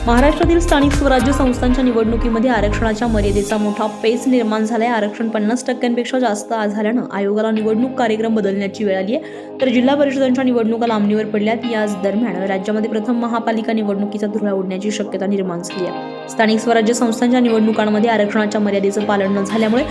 महाराष्ट्रातील स्थानिक स्वराज्य संस्थांच्या निवडणुकीमध्ये आरक्षणाच्या मर्यादेचा मोठा पेच निर्माण झालाय। आरक्षण 50% जास्त झाल्यानं आयोगाला निवडणूक कार्यक्रम बदलण्याची वेळ आली आहे। तर जिल्हा परिषदांच्या निवडणुका लांबणीवर पडल्यात। याच दरम्यान राज्यामध्ये प्रथम महापालिका निवडणुकीचा धुळा उडण्याची शक्यता निर्माण झाली आहे। स्थानिक स्वराज्य संस्थांच्या निवडणुकांमध्ये आरक्षणाच्या मर्यादेचं पालन न झाल्यामुळे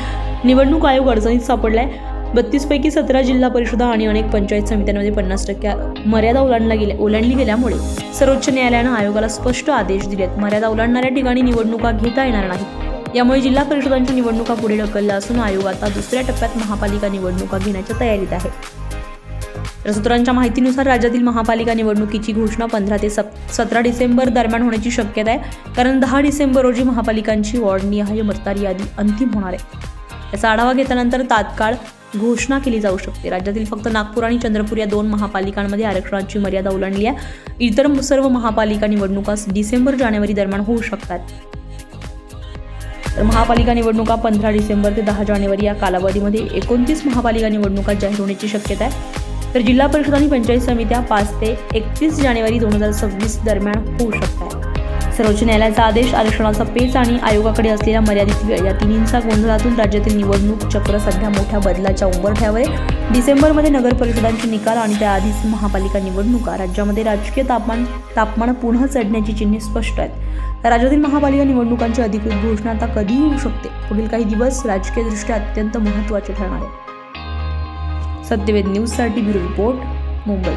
निवडणूक आयोग अडचणीत सापडलाय। 32 पैकी 17 जिल्हा परिषदा आणि अनेक पंचायत समित्यांमध्ये 50% मर्यादा ओलांडली गेल्यामुळे सर्वोच्च न्यायालयानं आयोगाला स्पष्ट आदेश दिलेत। मर्यादा ओलांडणाऱ्या ठिकाणी निवडणुका घेता येणार नाहीत। यामुळे जिल्हा परिषदांच्या निवडणुका पुढे ढकलल्या असून आयोग आता दुसऱ्या टप्प्यात महापालिका निवडणुका घेण्याच्या तयारीत आहे। सूत्रांच्या माहितीनुसार राज्यातील महापालिका निवडणुकीची घोषणा 15 ते 17 डिसेंबर दरम्यान होण्याची शक्यता आहे, कारण 10 डिसेंबर रोजी महापालिकांची वॉर्डनिहाय मतदार यादी अंतिम होणार आहे। याचा आढावा घेतल्यानंतर तात्काळ घोषणा केली जाऊ शकते। राज्यातील फक्त नागपूर आणि चंद्रपूर या 2 महापालिकांमध्ये आरक्षणाची मर्यादा ओलांडली आहे। इतर सर्व महापालिका निवडणुका डिसेंबर-जानेवारी दरम्यान होऊ शकतात। तर महापालिका निवडणुका 15 डिसेंबर ते 10 जानेवारी या कालावधीमध्ये 29 महापालिका निवडणुका जाहीर होण्याची शक्यता आहे। तर जिल्हा परिषद आणि पंचायत समित्या 5 ते 31 जानेवारी 2026 दरम्यान होऊ शकतात। सर्वोच्च न्यायालयाचा आदेश, आरक्षणाचा पेच आणि आयोगाकडे असलेल्या मर्यादित वेळ या तिन्हींचा गोंधळातून राज्यातील निवडणूक चक्र सध्या मोठ्या बदलाच्या उंबरठ्यावर आहे। डिसेंबरमध्ये नगर परिषदांचे निकाल आणि त्याआधीच महापालिका निवडणुका, राज्यामध्ये राजकीय तापमान पुन्हा चढण्याची चिन्हे स्पष्ट आहेत। राज्यातील महापालिका निवडणुकांची अधिकृत घोषणा आता कधीही होऊ शकते। पुढील काही दिवस राजकीयदृष्ट्या अत्यंत महत्त्वाचे ठरणार आहेत। सत्यवेद न्यूजसाठी ब्युरो रिपोर्ट, मुंबई।